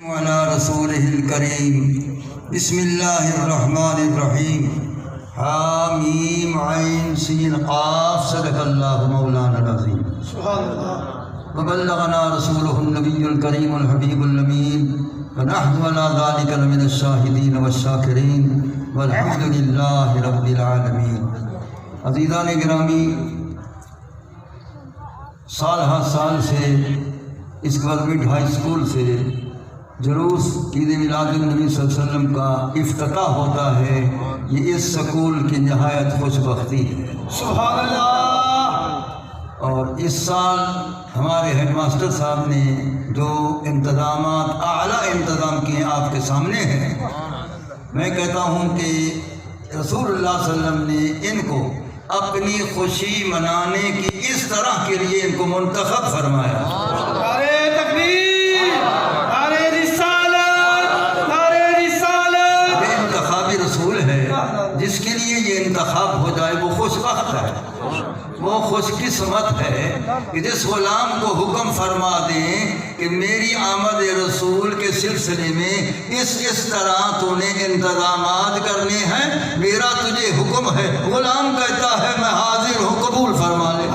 وعلى رسوله الكريم بسم الله الرحمن الرحيم حامیم عین سین قاف صدق اللہ مولانا العظیم سبحان اللہ وبلغنا رسوله النبی الکریم الحبیب الامین ونحن على ذلك لمن الشاہدین والشاکرین والحمد للہ رب العالمین۔ عزیزان گرامی، سال ہر سال سے اس گورنمنٹ ہائی اسکول سے جلوس عید میلاد النبی صلی اللہ علیہ وسلم کا افتتاح ہوتا ہے۔ یہ اس سکول کی نہایت خوش بختی ہے۔ سبحان اللہ۔ اور اس سال ہمارے ہیڈ ماسٹر صاحب نے جو انتظامات اعلیٰ انتظام کیے آپ کے سامنے ہیں، میں کہتا ہوں کہ رسول اللہ صلی اللہ علیہ وسلم نے ان کو اپنی خوشی منانے کی اس طرح کے لیے ان کو منتخب فرمایا۔ نعرہ تکبیر، نعرہ رسالت، نعرہ رسالت۔ یہ انتخابی رسول ہے، جس کے لیے یہ انتخاب ہو جائے وہ خوش بخت ہے، وہ خوش قسمت ہے کہ جس غلام کو حکم فرما دیں کہ میری آمد رسول کے سلسلے میں اس طرح تو نے انتظامات کرنے ہیں، میرا تجھے حکم ہے۔ غلام کہتا ہے میں حاضر ہوں، قبول فرما لے۔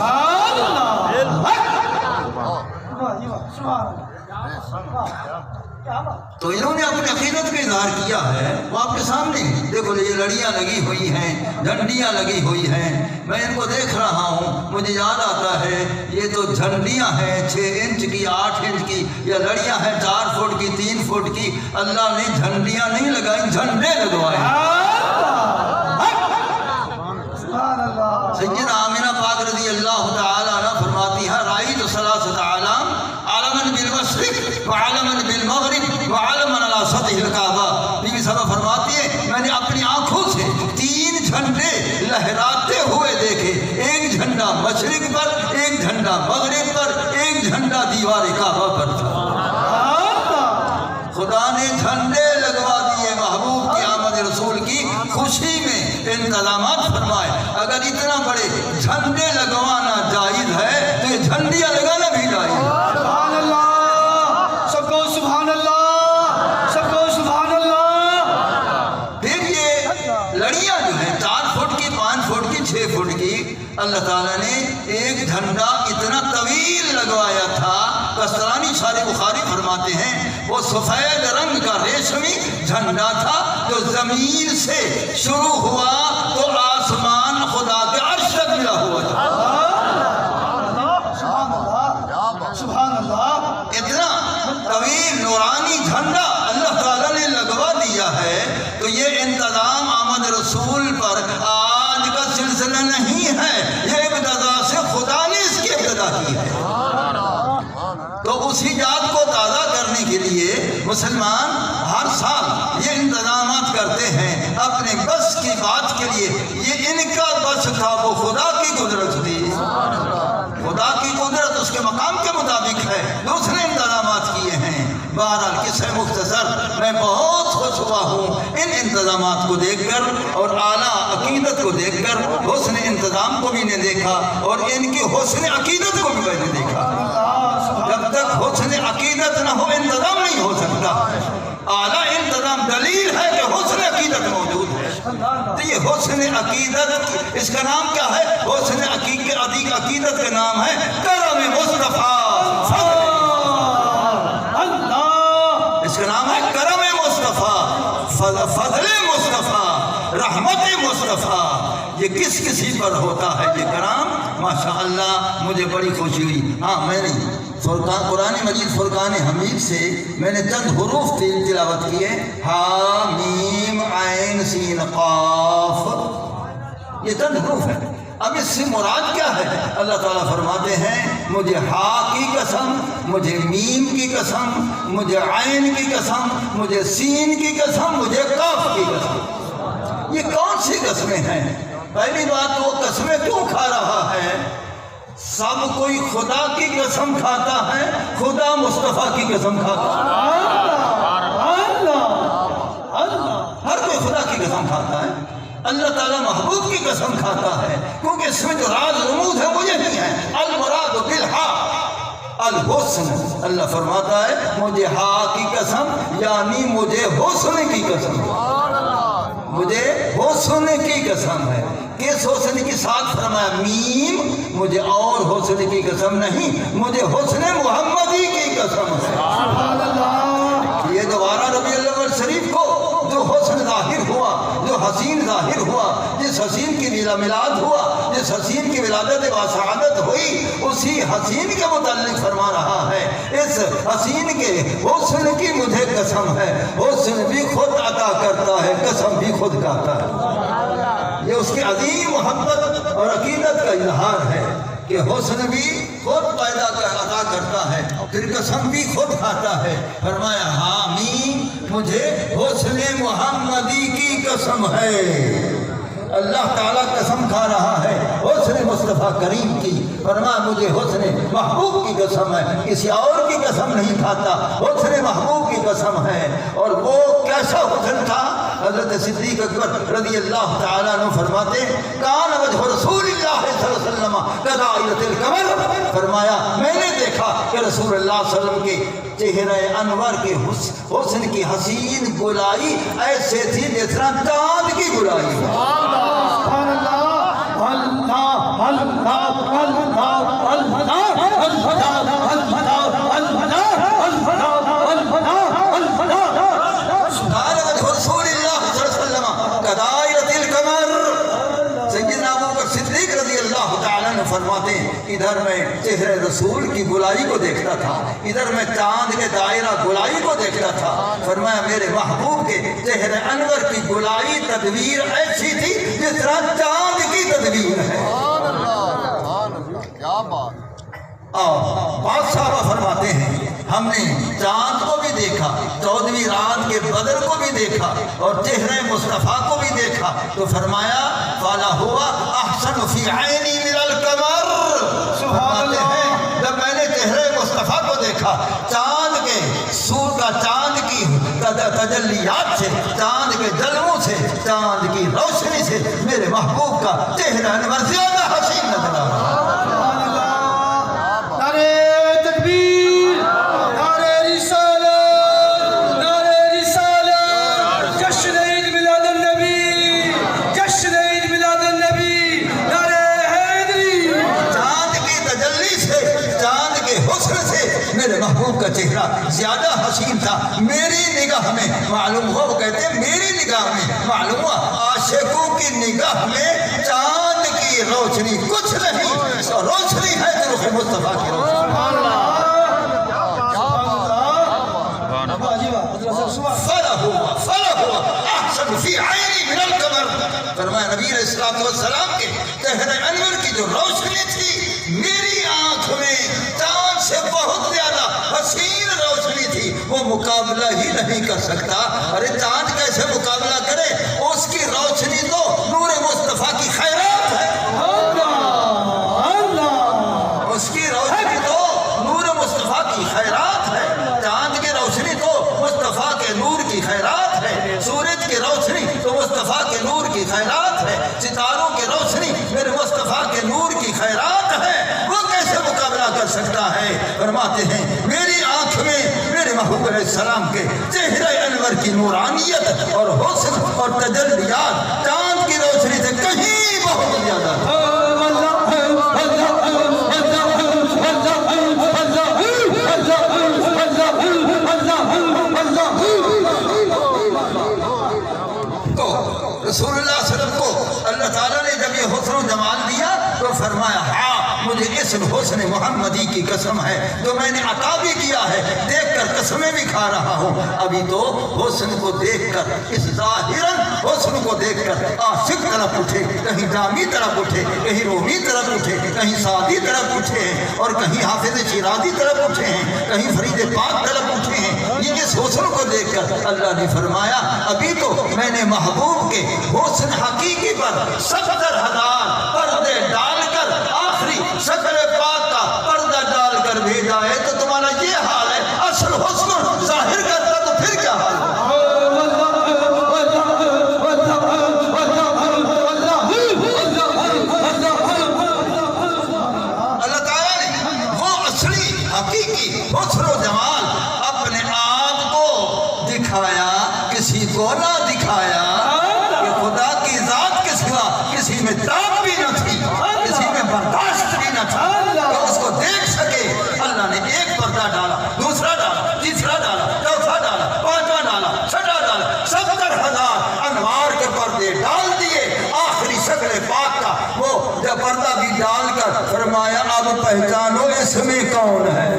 تو انہوں نے اپنی عقیدت کا اظہار کیا ہے، وہ آپ کے سامنے ہیں۔ دیکھو یہ لڑیاں لگی ہوئی ہیں، جھنڈیاں لگی ہوئی ہیں، میں ان کو دیکھ رہا ہوں، مجھے یاد آتا ہے یہ تو جھنڈیاں ہیں 6 انچ کی، 8 انچ کی، یا لڑیاں ہیں 4 فٹ کی، 3 فٹ کی۔ اللہ نے جھنڈیاں نہیں لگائی، جھنڈے لگوائے۔ سیدنا آمنہ پاک رضی اللہ تعالیٰ عنہ فرماتی ہے رأیت ثلاثۃ اعلام، عالما بالمشرق وعالما بالمغرب وعالما علی سطح الکعبہ۔ بی بی صاحبہ فرماتی ہے میں نے اپنی آنکھوں سے 3 جھنڈے لہراتے ہوئے دیکھے، ایک جھنڈا مشرق پر، ایک جھنڈا مغرب پر، ایک جھنڈا دیوار کعبہ پر تھا۔ خدا نے جھنڈے لگوا دیے محبوب کی آمد رسول کی خوشی میں، انتظامات فرمائے۔ اگر اتنا بڑے جھنڈے لگوانا جائز ہے تو یہ جھنڈیاں لگانا بھی جائز ہے۔ سبحان اللہ، سب کو سبحان اللہ، سب کو سبحان اللہ۔ دیکھیے لڑیاں جو ہیں 4 فٹ کی، 5 فٹ کی، 6 فٹ کی، اللہ تعالیٰ نے ایک جھنڈا اتنا طویل لگوایا تھا۔ کسرانی شارح بخاری فرماتے ہیں وہ سفید رنگ کا ریشمی جھنڈا تھا جو زمین سے شروع ہوا تو آسمان خدا کے عرش تک ملا ہوا تھا۔ سبحان اللہ۔ اتنا طویل نورانی جھنڈا اللہ تعالیٰ نے لگوا دیا ہے۔ تو یہ انتظام آمد رسول پر آج کا سلسلہ نہیں ہے، یہ ابتدا سے خدا نے اس کی ابتدا کی ہے۔ تو اسی یاد کو تازہ کرنے کے لیے مسلمان ہر سال یہ انتظامات کرتے ہیں اپنے بس کی بات کے لیے۔ یہ ان کا بس تھا، وہ خدا کی قدرت تھی۔ خدا کی قدرت اس کے مقام کے مطابق ہے، دوسرے انتظامات کیے ہیں۔ بہرحال قصہ مختصر، میں بہت خوش ہوا ہوں ان انتظامات کو دیکھ کر اور اعلیٰ عقیدت کو دیکھ کر۔ حسن انتظام کو بھی نے دیکھا اور ان کی حسن عقیدت کو بھی میں نے دیکھا۔ جب تک حسن عقیدت نہ ہو انتظام نہیں ہو سکتا۔ اعلیٰ انتظام دلیل ہے کہ حسن عقیدت موجود ہے۔ تو یہ حسن عقیدت، اس کا نام کیا ہے؟ حسن عقیدت کا نام ہے کرم مصطفیٰ۔ اس کا نام ہے کرم مصطفیٰ، فضل مصطفیٰ، رحمت مصطفیٰ۔ یہ کسی پر ہوتا ہے یہ کرام؟ ماشاءاللہ مجھے بڑی خوشی ہوئی۔ ہاں میں نے قرآن مجید فرقان حمید سے میں نے چند حروف تلاوت کیے، حامیم عین سین قاف، یہ چند حروف ہیں۔ اب اس سے مراد کیا ہے؟ اللہ تعالیٰ فرماتے ہیں مجھے ہا کی قسم، مجھے میم کی قسم، مجھے عین کی قسم، مجھے سین کی قسم، مجھے قاف کی قسم۔ یہ کون سی قسمیں ہیں؟ پہلی بات وہ قسمیں کیوں کھا رہا ہے؟ سب کوئی خدا کی قسم کھاتا ہے، خدا مصطفیٰ کی قسم کھاتا ہے۔ ہر کوئی خدا کی قسم کھاتا ہے، اللہ تعالیٰ محبوب کی قسم کھاتا ہے، کیونکہ اس میں جو راز رموز ہے وہ یہی ہے، المراد بالحق الحسن، اللہ فرماتا ہے مجھے ہا کی قسم، یعنی مجھے حسن کی قسم، مجھے حسن کی قسم ہے۔ کس حسن کی ساتھ فرمایا میم، مجھے اور حسن کی قسم نہیں، مجھے حسن محمدی کی قسم ہے۔ یہ دوبارہ ربیع الاول شریف کو جو حسن ظاہر ہوا، جو حسین ظاہر ہوا، جس حسین کی میلاد ہوا، جس حسین کی ولادت باسعادت ہوئی، اسی حسین کے متعلق فرما رہا ہے اس حسین کے حسن کی مجھے قسم ہے، حسن بھی خود عطا کرتا ہے، قسم بھی خود کھاتا ہے۔ یہ اس کی عظیم محبت اور عقیدت کا اظہار ہے کہ حسن بھی خود عطا کرتا ہے، پھر قسم بھی خود کھاتا ہے۔ فرمایا حامیم، مجھے حسن محمدی کی قسم ہے۔ اللہ تعالیٰ قسم کھا رہا ہے حسن مصطفیٰ کریم کی، فرمایا مجھے حسن محبوب کی قسم ہے، کسی اور کی قسم نہیں کھاتا، حسن محبوب کی قسم ہے۔ اور وہ کیسا حسن تھا؟ حضرت صدیق اکبر رضی اللہ تعالیٰ عنہ فرماتے کان وجہ رسول اللہ صلی اللہ علیہ وسلم کدائرۃ القمر، فرمایا میں نے دیکھا کہ رسول اللہ صلی اللہ علیہ وسلم کے چہرہ انور کے حسن کی حسین گلائی ایسے تھی جس طرح چاند کی گلائی۔ فرماتے ادھر میں چہرے رسول کی گلائی کو دیکھتا تھا، ادھر میں چاند کے دائرہ گلائی کو دیکھتا تھا۔ فرمایا میرے محبوب کے چہرے انور کی گلائی تدبیر ایسی تھی جس طرح چاند کی تدبیر ہے۔ کیا بات! بعض صحابہ فرماتے ہیں ہم نے چاند کو بھی دیکھا، 14ویں رات کے بدر کو بھی دیکھا اور چہرے مصطفیٰ کو بھی دیکھا، تو فرمایا فَلَا هُوَ أَحْسَنُ فِي عَيْنِي مِنَ الْقَمَرِ، فرماتے ہیں جب میں نے چہرے مصطفیٰ کو دیکھا، چاند کے سور کا چاند کی تجلیات سے، چاند کے جلووں سے، چاند کی روشنی سے میرے محبوب کا چہرہ انور زیادہ حسین نظر آیا۔ میرے محبوب کا چہرہ زیادہ حسین تھا میری نگاہ میں، معلوم ہوا، وہ کہتے ہیں میری نگاہ میں معلوم ہوا عاشقوں کی نگاہ میں چاند کی روشنی کچھ نہیں، روشنی ہے تو رخ مصطفیٰ کی روشنی۔ فَلَا هُوَ أَحْسَنُ فِي عَيْنِي مِنَ الْقَمَرِ، فرمایا نبی علیہ الصلوۃ والسلام کے چہرہ انور کی جو روشنی تھی میری آنکھ میں چاند سے بہت زیادہ حسین روشنی تھی، وہ مقابلہ ہی نہیں کر سکتا۔ ارے چاند کیسے مقابلہ کرے؟ اس کی روشنی تو نور مصطفیٰ کی خیرات ہے، اس کی روشنی تو نور مصطفیٰ کی خیرات ہے، چاند کی روشنی تو مصطفیٰ کے نور کی خیرات ہے، سورج کی روشنی تو مصطفیٰ کے نور کی خیرات ہے، ستاروں کی روشنی میرے مصطفیٰ کے نور کی خیرات ہے، وہ کیسے مقابلہ کر سکتا ہے؟ فرماتے ہیں میری آنکھ میں میرے محبوب علیہ السلام کے چہرہ انور کی نورانیت اور حسن اور تجلیات چاند کی روشنی سے کہیں بہت زیادہ تھا۔ رسول اللہ صلی اللہ علیہ وسلم کو اللہ تعالیٰ نے جب یہ حسن و جمال دیا تو فرمایا ہاں مجھے اس حسن محمدی کی قسم ہے جو میں نے عطا بھی کیا ہے، دیکھ کر قسمیں بھی کھا رہا ہوں۔ ابھی تو حسن کو دیکھ کر، اس ظاہراً حسن کو دیکھ کر عاشق طرف اٹھے، کہیں جامی طرف اٹھے، کہیں رومی طرف اٹھے، کہیں سعدی طرف اٹھے ہیں اور کہیں حافظ شیرازی طرف اٹھے ہیں، کہیں فرید پاک طرف اٹھے ہیں۔ یہ اس حسن کو دیکھ کر اللہ نے فرمایا ابھی تو میں نے محبوب کے حسن حقیقی پر 70,000 پردے ڈال کر آخری شکل پاک کا پردہ ڈال کر بھیجا ہے، تو تمہارا یہ حال ہے، اصل حسن ظاہر کرتا تو پھر کیا حال ہے؟ اللہ تعالیٰ نے وہ اصلی حقیقی کو نہ دکھایا کہ خدا کی ذات کے سوا کسی میں تاب بھی نہ تھی، کسی میں برداشت بھی نہ تھا کہ اس کو دیکھ سکے۔ اللہ نے ایک پردہ ڈالا، دوسرا ڈالا، تیسرا ڈالا، چوتھا ڈالا، پانچواں ڈالا، چھٹا ڈالا، 70,000 انوار کے پردے ڈال دیے۔ آخری شکل پاک کا وہ جب پردہ بھی ڈال کر فرمایا اب پہچانو اس میں کون ہے۔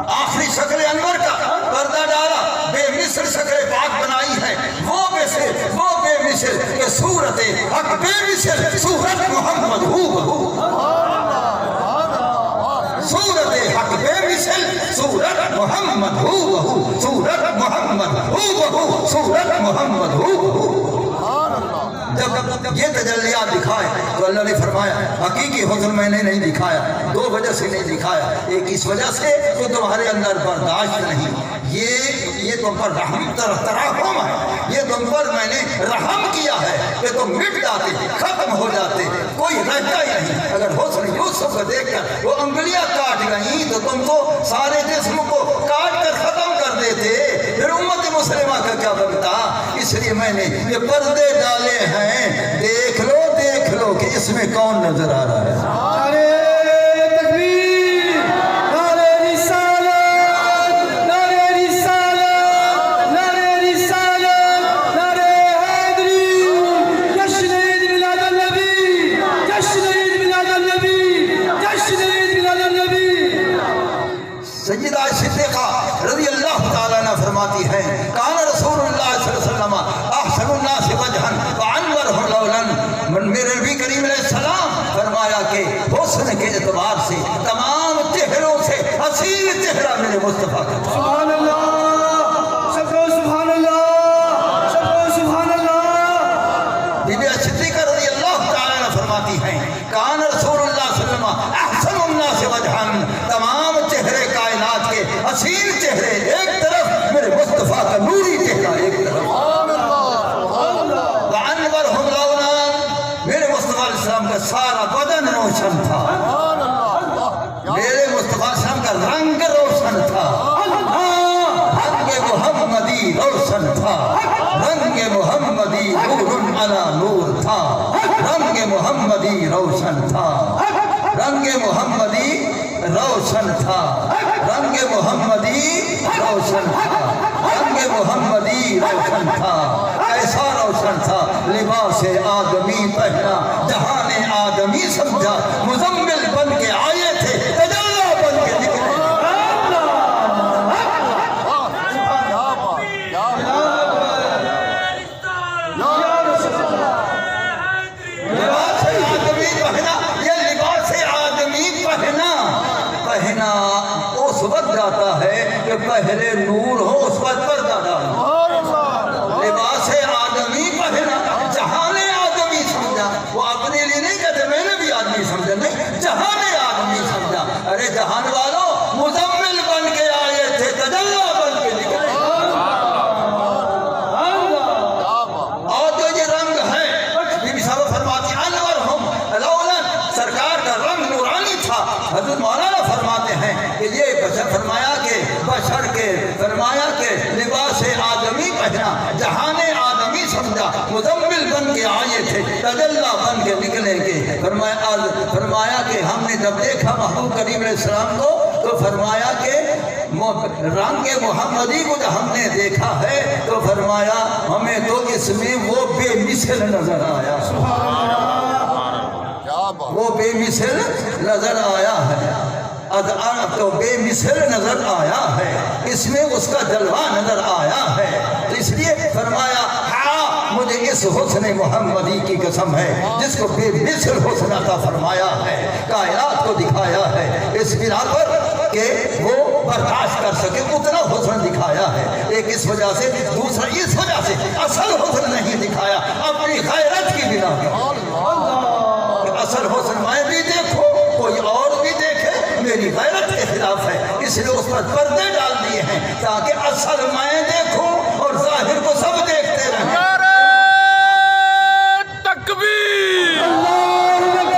آخری شکل انور کا پردہ ڈالا، بے مثل شکل پاک بنائی ہے، وہ بے مثل کہ صورت حق بے مثل صورت محمد ہو بہو، صورت حق بے مثل صورت محمد ہو بہو، صورت محمد ہو بہو، صورت محمد ہو بہو۔ جب یہ تجلیات دکھائے تو اللہ نے فرمایا حقیقی حسن میں نے نہیں دکھایا، 2 وجہ سے نہیں دکھایا۔ ایک اس وجہ سے کہ تمہارے اندر برداشت نہیں، یہ تم پر رحم ترحم ہے، یہ تم پر میں نے رحم کیا ہے کہ تم مٹ جاتے، ختم ہو جاتے، کوئی رہتا ہی نہیں۔ اگر حسن یوسف کو دیکھ کر وہ انگلیاں کاٹ گئیں تو تم تو سارے جسم کو کاٹ کر ختم کر دیتے، پھر امت مسلمہ کا کیا بنتا؟ اس لیے میں نے یہ پردے ڈالے ہیں، دیکھ لو کہ اس میں کون نظر آ رہا ہے۔ نعرہ تکبیر، نعرہ رسالت، نعرہ رسالت، نعرہ رسالت، نعرہ حیدری، جشن عید میلاد النبی، جشن عید میلاد النبی، جشن عید میلاد النبی۔ سیدہ صدیقہ رضی اللہ تعالیٰ عنہ فرماتی ہیں کان رسول اللہ صلی اللہ علیہ وسلم احسن الناس وجہا وانورہم لولا، میرے نبی کریم علیہ السلام فرمایا کہ حسن کے اعتبار سے تمام چہروں سے حسین چہرہ میرے مصطفیٰ کا۔ سبحان اللہ، سب کو سبحان اللہ، سب کو سبحان اللہ۔ بی بی صدیقہ رضی اللہ تعالیٰ عنہ فرماتی ہیں کان رسول اللہ صلی اللہ علیہ وسلم احسن الناس وجہا، تمام چہرے کائنات کے حسین چہرے ایک طرف، میرے مصطفیٰ کا نوری چہرہ ایک طرف، وانورہم لونا، میرے مصطفیٰ علیہ السلام کا سارا بدن روشن تھا، میرے مصطفیٰ علیہ السلام کا رنگ روشن تھا، رنگ محمدی روشن تھا، رنگ محمدی نور علی نور تھا، رنگ محمدی روشن تھا، رنگ محمدی روشن تھا، رنگ محمدی روشن تھا، رنگ محمدی روشن تھا۔ ایسا روشن تھا لباس آدمی پہنا، جہان آدمی سمجھا، مزمل بن کے آئے تھے، تجلی بن کے نکلے۔ لباس آدمی پہنا، یہ لباس آدمی پہنا اس وقت جاتا ہے کہ پہلے نور ہو، اس وقت پردہ ڈالو۔ لباس آدمی پہنا، جہان آدمی سمجھا، وہ اپنے لیے نہیں کہتے میں نے بھی آدمی سمجھا، نہیں، جہان آدمی سمجھا۔ ارے جہان والوں، مزمل بن کے آئے تھے، تجلی بن کے نکلے۔ اور جو یہ رنگ ہے، بی بی صاحبہ فرماتی انورہم لولا، سرکار کا رنگ نورانی تھا۔ حضرت مولانا فرماتے ہیں کہ یہ فرمایا کہ بشر کے فرمایا کہ لباس آدمی پہنا، جہان آدمی سمجھا، مزمل بن کے آئے تھے، تجلی بن کے نکلیں گے۔ فرمایا کہ ہم نے جب دیکھا محبوب کریم علیہ السلام کو تو فرمایا کہ رنگ محمدی کو جب ہم نے دیکھا ہے تو فرمایا ہمیں تو اس میں وہ بے مثل نظر آیا، وہ بے مثل نظر آیا ہے، تو بے مثل نظر آیا ہے، اس میں اس کا جلوہ نظر آیا ہے۔ تو اس لیے فرمایا ہاں مجھے اس حسن محمدی کی قسم ہے جس کو بے مثل حسن عطا فرمایا ہے، کائنات کو دکھایا ہے، اس بنا پر کہ وہ برداشت کر سکے اتنا حسن دکھایا ہے۔ ایک اس وجہ سے، دوسرا اس وجہ سے اصل حسن نہیں دکھایا اپنی غیرت کی بنا پر۔ اصل حسن میں بھی دیکھو، کوئی اور بھی دیکھے، میری غیرت کے خلاف ہے، اس لیے اس پر پردے ڈال دیے ہیں تاکہ اصل میں دیکھوں اور ظاہر کو سب دیکھتے رہیں۔ نعرہ تکبیر، اللہ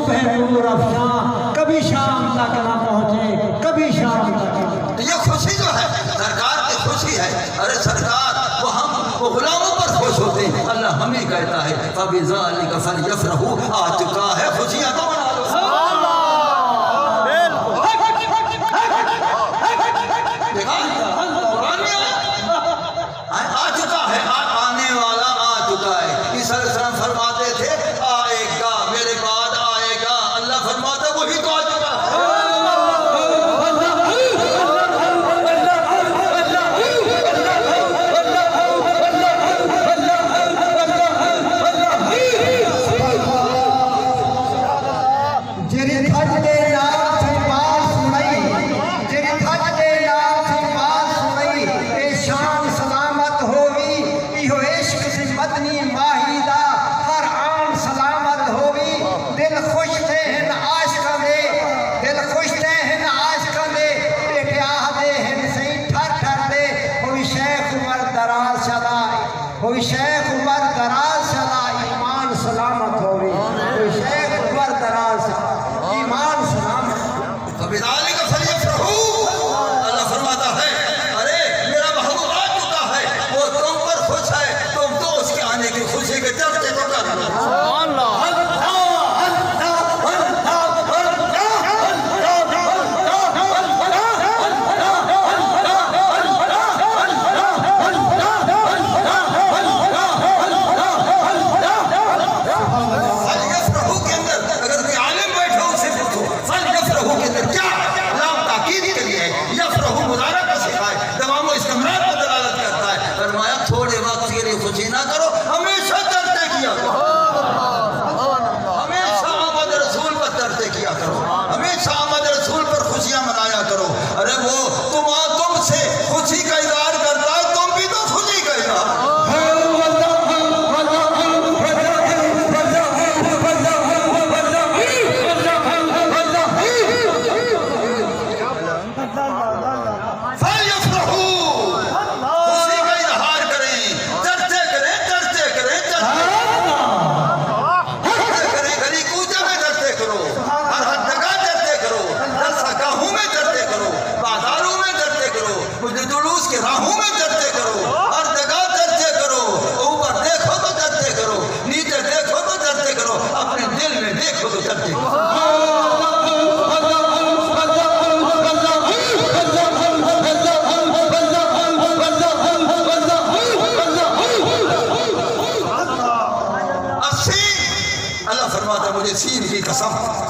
صبح نور افشاں کبھی شام تک نہ پہنچے، کبھی شام تک۔ تو یہ خوشی جو ہے سرکار کی خوشی ہے۔ ارے سرکار وہ غلاموں پر خوش ہوتے ہیں، اللہ ہمیں کہتا ہے فَبِذَلِكَ فَلْيَفْرَحُوا، آ چکا ہے خوشیاں تو منا لو۔ دیکھا قرآن میں آ چکا ہے، آنے والا آ چکا ہے۔ عیسیٰ علیہ السلام فرماتے تھے آئے گا، میرے بعد آئے گا، اللہ فرماتا ہے وہی تو آ چکا ہے۔ کوئی شیخ عمر دراز شدا ایمان سلامت ہوئی، کوئی شیخ عمر دراز شدا ایمان سلامت۔ فَبِذَلِكَ فَلْيَفْرَحُوا، اللہ فرماتا ہے ارے میرا محبوب آ چکا ہے، وہ تم پر خوش ہے، تم تو اس کے آنے کی خوشی کے چرچے تو کر لو۔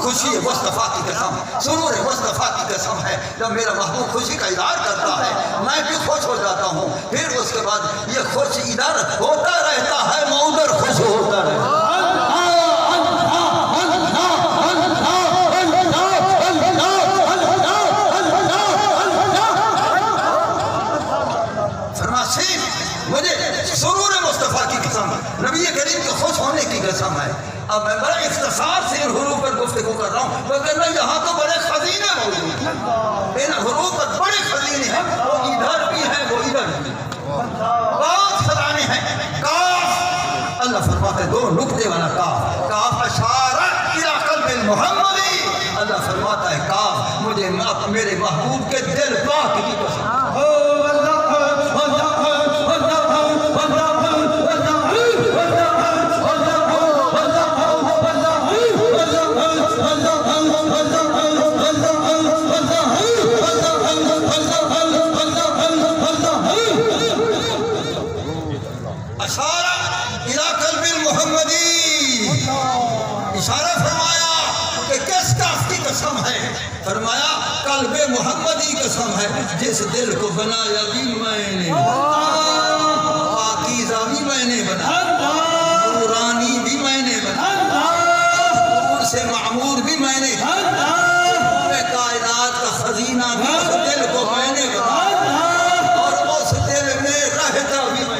خوشی مصطفیٰ کی قسم، سرور مصطفیٰ کی قسم ہے، جب میرا محبوب خوشی کا اظہار کرتا ہے میں بھی خوش ہو جاتا ہوں، پھر اس کے بعد یہ خوش ادھر ہوتا رہتا ہے، میں ادھر خوش ہوتا رہتا ہے۔ مجھے سرور مصطفیٰ کی قسم، نبی کریم کے خوش ہونے کی قسم ہے۔ اب میں بڑا اختصار سے ان حروف پر گفتگو کر رہا ہوں، وگرنہ یہاں تو بڑے خزینے موجود ہیں، ان حروف پر بڑے خزینے ہیں، وہ ادھر بھی ہیں وہ ادھر بھی بہت خزانے ہیں۔ کاف، اللہ فرماتے دو نقطے والا کاف، کاف اشارہ الی قلب المحمدی، اللہ فرماتا ہے کاف مجھے میرے محبوب کے دل پاک کی قسم۔ اشارہ فرمایا کہ کس کاف کی قسم ہے؟ فرمایا قلب محمدی قسم ہے، جس دل کو بنایا بھی میں نے، پاکیزہ بھی میں نے بنایا، نورانی بھی میں نے بنایا، نور سے معمور بھی میں نے، کائنات کا خزینہ بھی اس دل کو میں نے بنایا، اور اس دل میں رہتا بھی میں نے۔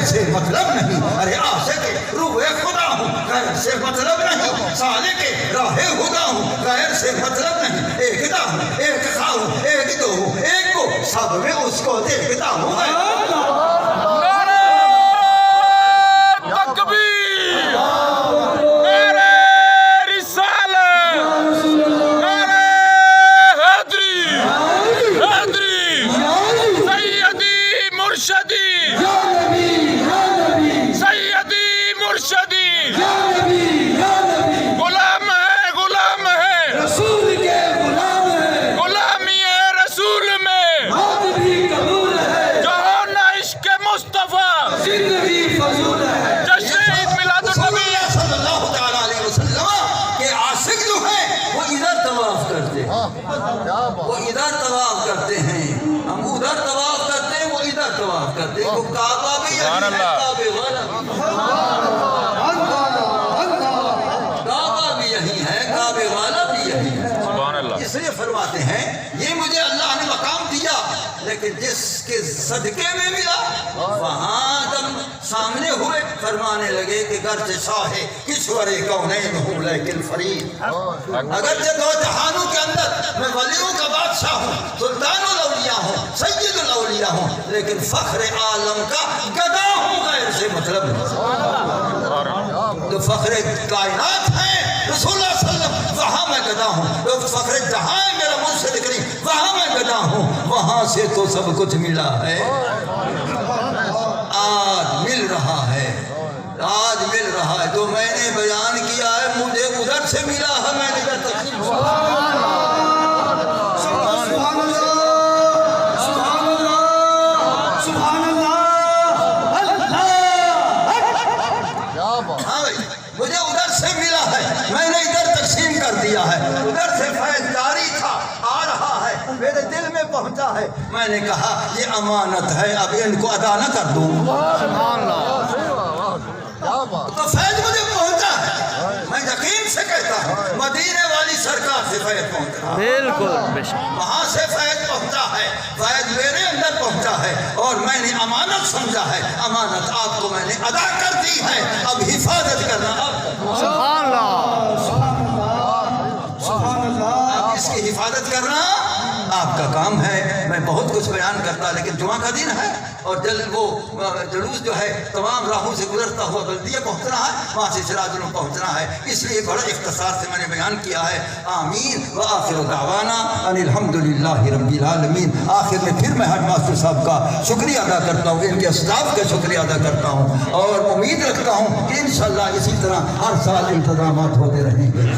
غیر سے مطلب نہیں. ارے عاشق روح خدا ہوں غیر سے مطلب نہیں. سالک راہ خدا ہوں غیر سے مطلب نہیں. ایک دا ہوں ایک خواہ ہوں ایک دو ہوں ایک کو سب میں اس کو دیکھتا ہوں. وہ ادھر طواف کرتے ہیں ہم ادھر طواف کرتے ہیں وہ ادھر طواف کرتے ہیں. وہ کعبہ بھی یہی ہے کعبے والا کعبہ بھی یہی ہے کعبے والا بھی یہی ہے. اس لیے فرماتے ہیں یہ مجھے اللہ نے مقام دیا لیکن جس کے صدقے میں ملا وہاں جب سامنے ہوئے فرمانے لگے کہ گرچہ شاہ کشور کونین ہوں لیکن فرید. اگرچہ دو جہانوں کے اندر میں ولیوں کا بادشاہ ہوں سلطان الاولیاء ہوں سید الاولیاء ہوں لیکن فخر عالم کا گدا ہوں غیر سے مطلب نہیں. جو فخر کائنات ہیں رسول اللہ صلی اللہ علیہ وسلم وہاں میں گدا ہوں. جو فخر جہاں ہے میرا مرشد کریم وہاں میں گدا ہوں. وہاں سے تو سب کچھ ملا ہے آج مل رہا ہے آج مل رہا ہے. جو میں نے بیان کیا ہے مجھے ادھر سے ملا ہے میں نے تقسیم مجھے ادھر سے ملا ہے میں نے ادھر تقسیم کر دیا ہے. ادھر سے فیض جاری تھا آ رہا ہے میرے دل میں پہنچا ہے. میں نے کہا یہ امانت ہے اب ان کو ادا نہ کر دوں تو فیض مجھے پہنچا ہے. میں یقین سے کہتا ہوں مدینے والی سرکار سے فیض پہنچا بالکل وہاں سے فیض پہنچا ہے. فیض میرے اندر پہنچا ہے اور میں نے امانت سمجھا ہے. امانت آپ کو میں نے ادا کر دی ہے اب حفاظت کرنا سبحان اللہ سبحان اللہ. اس کی حفاظت کرنا آپ کا کام ہے. میں بہت کچھ بیان کرتا لیکن جمعہ کا دن ہے اور وہ جلوس جو ہے تمام راہوں سے گزرتا ہوا بلدیہ پہنچنا ہے وہاں سے سراج العلوم پہنچنا ہے. اس لیے بڑا اختصار سے میں نے بیان کیا ہے. آمین وآخر دعوانا ان الحمدللہ رب العالمین. آخر میں پھر میں ہیڈ ماسٹر صاحب کا شکریہ ادا کرتا ہوں ان کے اسٹاف کا شکریہ ادا کرتا ہوں اور امید رکھتا ہوں کہ انشاءاللہ اسی طرح ہر سال انتظامات ہوتے رہیں گے.